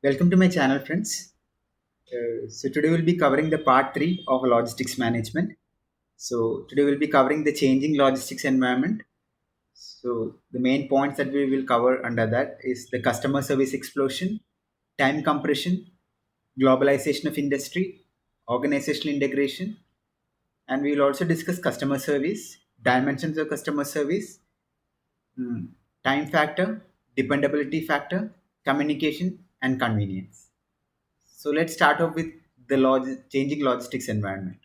Welcome to my channel, friends. So today we'll be covering the part 3 of logistics management. So today we'll be covering the changing logistics environment. So the main points that we will cover under that is the customer service explosion, time compression, globalization of industry, organizational integration, and we will also discuss customer service, dimensions of customer service, mm, time factor, dependability factor, communication, and convenience. So let's start off with the changing logistics environment.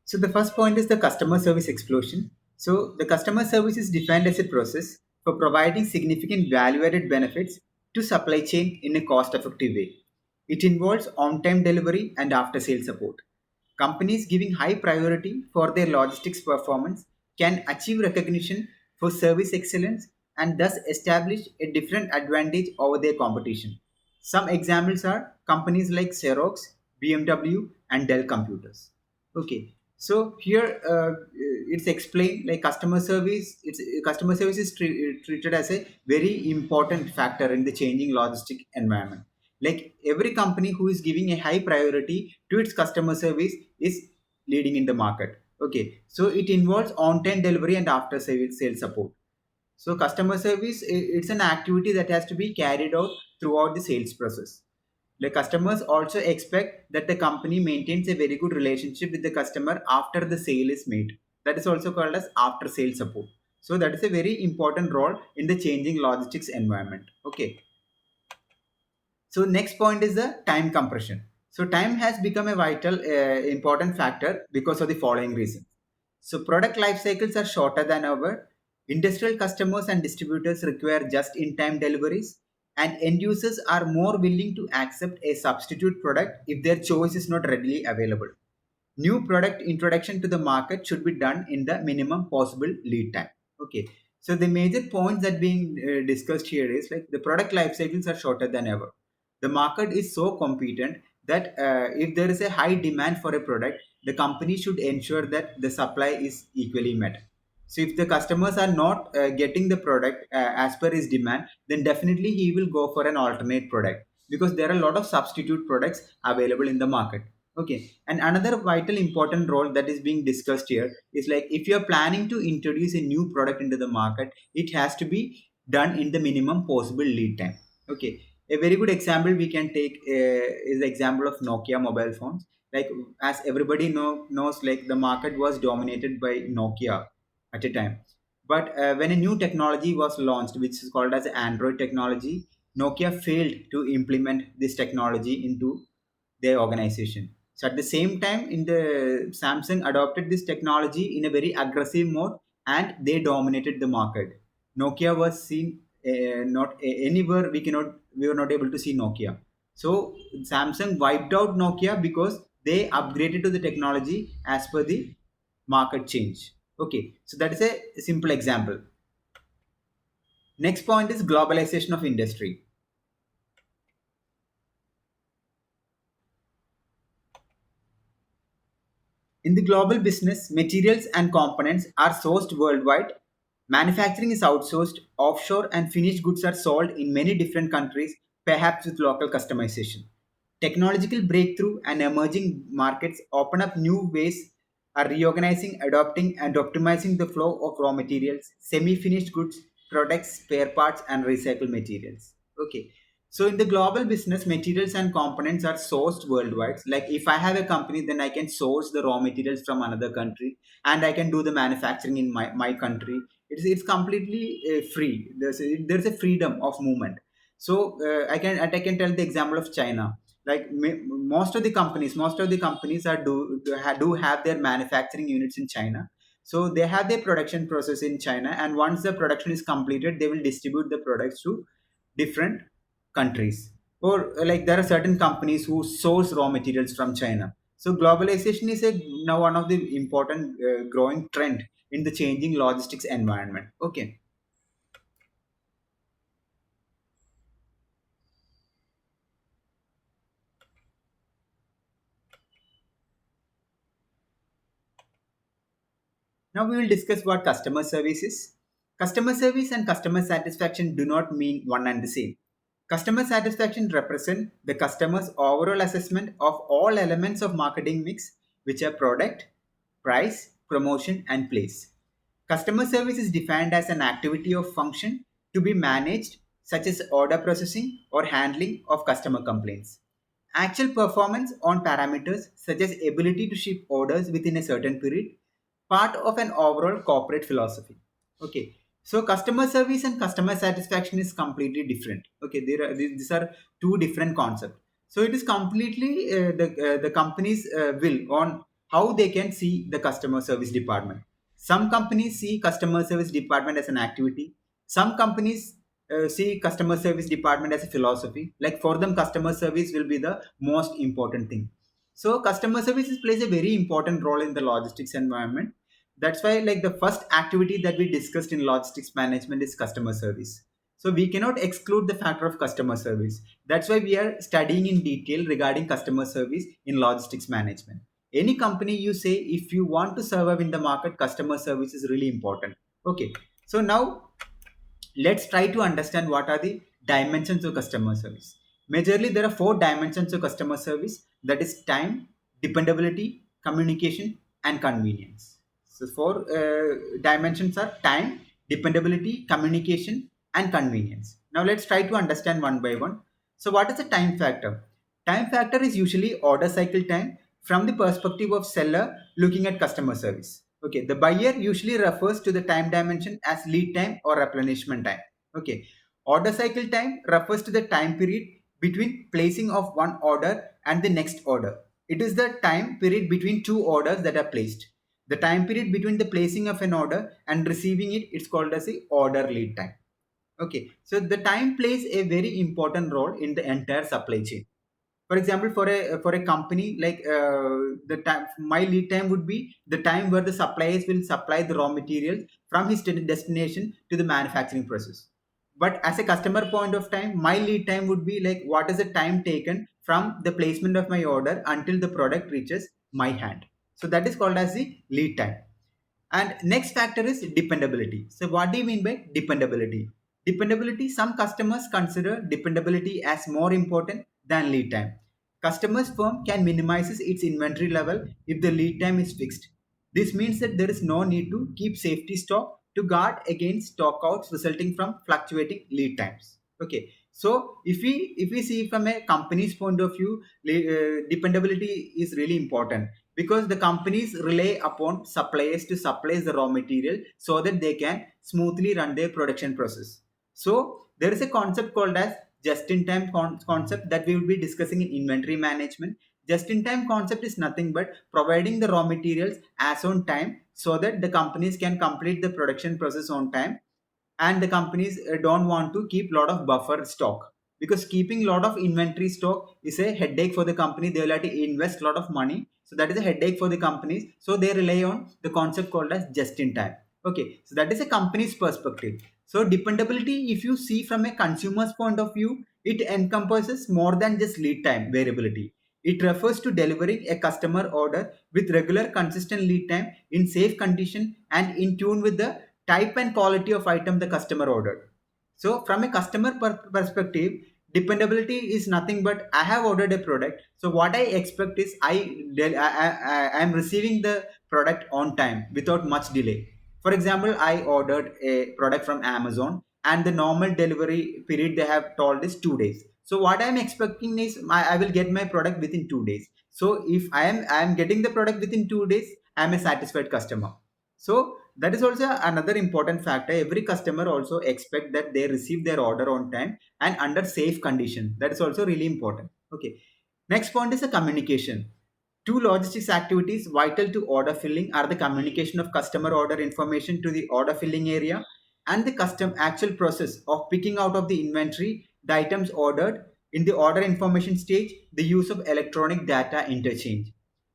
So the first point is the customer service explosion. So the customer service is defined as a process for providing significant value-added benefits to supply chain in a cost-effective way. It involves on-time delivery and after-sale support. Companies giving high priority for their logistics performance can achieve recognition for service excellence and thus establish a different advantage over their competition. Some examples are companies like Xerox, BMW, and Dell Computers. Okay, so here it's explained like customer service. It's customer service is treated as a very important factor in the changing logistic environment. Like every company who is giving a high priority to its customer service is leading in the market. Okay, so it involves on-time delivery and after sales support. So customer service, it's an activity that has to be carried out throughout the sales process. The customers also expect that the company maintains a very good relationship with the customer after the sale is made. That is also called as after sale support. So that is a very important role in the changing logistics environment. Okay. So next point is the time compression. So time has become a vital important factor because of the following reasons. So product life cycles are shorter than ever. Industrial customers and distributors require just-in-time deliveries, and end users are more willing to accept a substitute product if their choice is not readily available. New product introduction to the market should be done in the minimum possible lead time. Okay. So the major points that being discussed here is like the product life cycles are shorter than ever. The market is so competent that if there is a high demand for a product, the company should ensure that the supply is equally met. So if the customers are not getting the product as per his demand, then definitely he will go for an alternate product because there are a lot of substitute products available in the market. Okay, and another vital important role that is being discussed here is like if you are planning to introduce a new product into the market, it has to be done in the minimum possible lead time. Okay, a very good example we can take is the example of Nokia mobile phones. Like as everybody knows, like the market was dominated by Nokia at a time. But when a new technology was launched, which is called as Android technology, Nokia failed to implement this technology into their organization. So at the same time, in the Samsung adopted this technology in a very aggressive mode, and they dominated the market. Nokia was seen not anywhere we were not able to see Nokia. So Samsung wiped out Nokia because they upgraded to the technology as per the market change. Okay, so that is a simple example. Next point is globalization of industry. In the global business, materials and components are sourced worldwide. Manufacturing is outsourced, offshore, and finished goods are sold in many different countries, perhaps with local customization. Technological breakthrough and emerging markets open up new ways are reorganizing, adopting, and optimizing the flow of raw materials, semi-finished goods, products, spare parts, and recycled materials. Okay. So in the global business, materials and components are sourced worldwide. Like if I have a company, then I can source the raw materials from another country and I can do the manufacturing in my country. It's completely free. There's a freedom of movement. So I can tell the example of China. Like most of the companies do have their manufacturing units in China. So they have their production process in China, and once the production is completed, they will distribute the products to different countries. Or like there are certain companies who source raw materials from China. So globalization is now one of the important growing trend in the changing logistics environment. Okay. Now we will discuss what customer service is. Customer service and customer satisfaction do not mean one and the same. Customer satisfaction represents the customer's overall assessment of all elements of marketing mix, which are product, price, promotion, and place. Customer service is defined as an activity or function to be managed, such as order processing or handling of customer complaints. Actual performance on parameters such as ability to ship orders within a certain period, part of an overall corporate philosophy. Okay, so customer service and customer satisfaction is completely different. Okay, these are two different concepts. So it is completely the company's will on how they can see the customer service department. Some companies see customer service department as an activity. Some companies see customer service department as a philosophy. Like for them, customer service will be the most important thing. So customer services plays a very important role in the logistics environment. That's why like the first activity that we discussed in logistics management is customer service. So we cannot exclude the factor of customer service. That's why we are studying in detail regarding customer service in logistics management. Any company you say, if you want to survive in the market, customer service is really important. Okay, so now let's try to understand what are the dimensions of customer service. Majorly, there are four dimensions of customer service, that is time, dependability, communication, and convenience. So, four dimensions are time, dependability, communication, and convenience. Now, let's try to understand one by one. So, what is the time factor? Time factor is usually order cycle time from the perspective of seller looking at customer service. Okay, the buyer usually refers to the time dimension as lead time or replenishment time. Okay, order cycle time refers to the time period between placing of one order and the next order. It is the time period between two orders that are placed. The time period between the placing of an order and receiving it, it's called as a order lead time. Okay, so the time plays a very important role in the entire supply chain. For example, for a company like the time, my lead time would be the time where the suppliers will supply the raw materials from his destination to the manufacturing process. But as a customer point of time, my lead time would be like what is the time taken from the placement of my order until the product reaches my hand. So that is called as the lead time. And next factor is dependability. So what do you mean by dependability? Dependability, some customers consider dependability as more important than lead time. Customers firm can minimize its inventory level if the lead time is fixed. This means that there is no need to keep safety stock to guard against stockouts resulting from fluctuating lead times. Okay, so if we see from a company's point of view, dependability is really important because the companies rely upon suppliers to supply the raw material so that they can smoothly run their production process. So there is a concept called as just-in-time concept that we will be discussing in inventory management. Just-in-time concept is nothing but providing the raw materials as on time so that the companies can complete the production process on time, and the companies don't want to keep lot of buffer stock, because keeping lot of inventory stock is a headache for the company. They will have to invest a lot of money, so that is a headache for the companies, so they rely on the concept called as just in time. Okay, so that is a company's perspective. So dependability, if you see from a consumer's point of view, it encompasses more than just lead time variability. It refers to delivering a customer order with regular consistent lead time in safe condition and in tune with the type and quality of item the customer ordered. So from a customer perspective, dependability is nothing but I have ordered a product. So what I expect is I am receiving the product on time without much delay. For example, I ordered a product from Amazon and the normal delivery period they have told is 2 days. So what I am expecting is I will get my product within 2 days. So if I am getting the product within 2 days, I am a satisfied customer. So that is also another important factor. Every customer also expect that they receive their order on time and under safe condition. That is also really important. Okay, next point is the communication. Two logistics activities vital to order filling are the communication of customer order information to the order filling area and the custom actual process of picking out of the inventory the items ordered. In the order information stage, the use of electronic data interchange.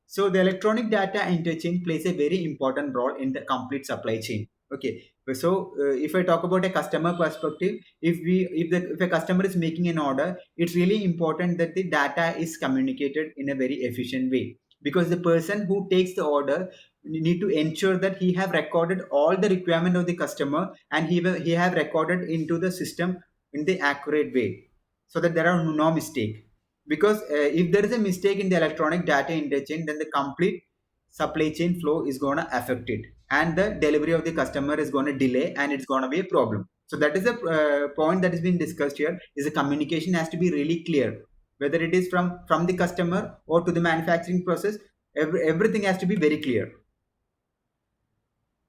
So the electronic data interchange plays a very important role in the complete supply chain. Okay, so if I talk about a customer perspective, if a customer is making an order, it's really important that the data is communicated in a very efficient way, because the person who takes the order need to ensure that he have recorded all the requirement of the customer, and he have recorded into the system in the accurate way, so that there are no mistake. Because if there is a mistake in the electronic data interchange, then the complete supply chain flow is going to affect it, and the delivery of the customer is going to delay, and it's going to be a problem. So that is a point that is being discussed here, is the communication has to be really clear, whether it is from the customer or to the manufacturing process. Everything has to be very clear.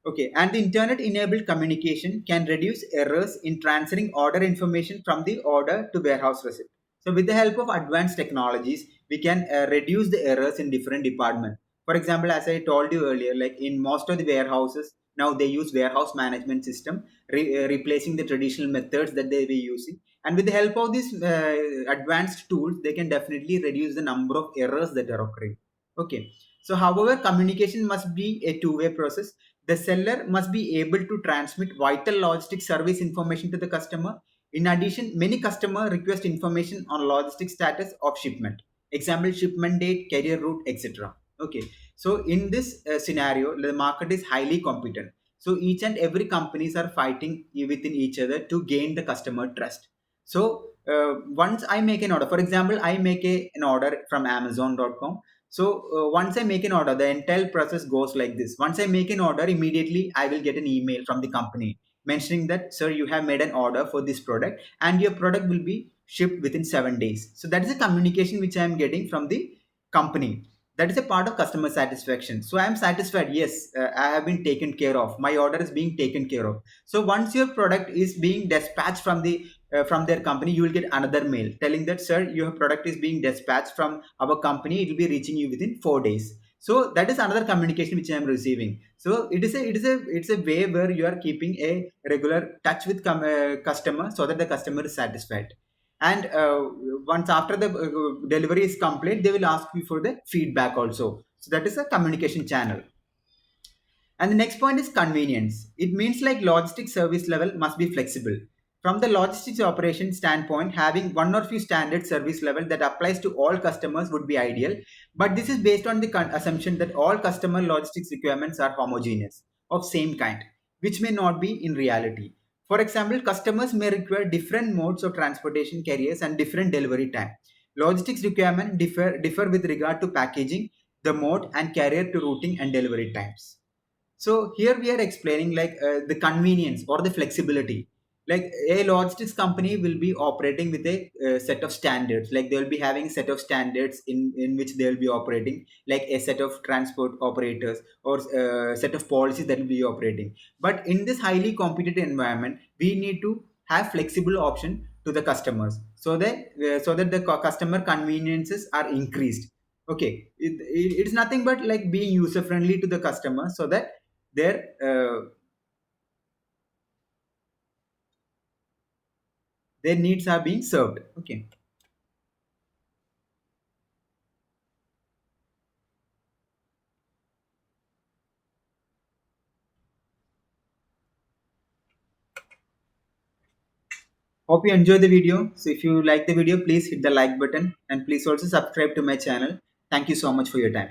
Okay, and the internet enabled communication can reduce errors in transferring order information from the order to warehouse receipt. So, with the help of advanced technologies, we can reduce the errors in different departments. For example, as I told you earlier, like in most of the warehouses, now they use warehouse management system, replacing the traditional methods that they were using. And with the help of these advanced tools, they can definitely reduce the number of errors that are occurring. Okay. So, however, communication must be a two-way process. The seller must be able to transmit vital logistics service information to the customer. In addition, many customers request information on logistic status of shipment. Example, shipment date, carrier route, etc. Okay. So in this scenario, the market is highly competent. So each and every companies are fighting within each other to gain the customer trust. So once I make an order, for example, I make an order from Amazon.com. So once I make an order, the entire process goes like this. Once I make an order, immediately I will get an email from the company mentioning that, sir, you have made an order for this product and your product will be shipped within 7 days. So that is a communication which I am getting from the company. That is a part of customer satisfaction. So I am satisfied. Yes, I have been taken care of. My order is being taken care of. So once your product is being dispatched from their company, you will get another mail telling that, sir, your product is being dispatched from our company. It will be reaching you within 4 days. So that is another communication which I am receiving. So it's a way where you are keeping a regular touch with customer, so that the customer is satisfied. And once after the delivery is complete, they will ask you for the feedback also. So that is a communication channel. And the next point is convenience. It means like logistic service level must be flexible. From the logistics operation standpoint, having one or few standard service level that applies to all customers would be ideal. But this is based on the assumption that all customer logistics requirements are homogeneous, of same kind, which may not be in reality. For example, customers may require different modes of transportation carriers and different delivery time. Logistics requirements differ with regard to packaging, the mode and carrier to routing and delivery times. So here we are explaining like the convenience or the flexibility. Like a logistics company will be operating with a set of standards. Like they will be having a set of standards in which they will be operating, like a set of transport operators or set of policies that will be operating. But in this highly competitive environment, we need to have flexible option to the customers, so that the customer conveniences are increased. Okay, it's nothing but like being user friendly to the customer, so that their needs are being served. Okay. Hope you enjoy the video. So if you like the video, please hit the like button and please also subscribe to my channel. Thank you so much for your time.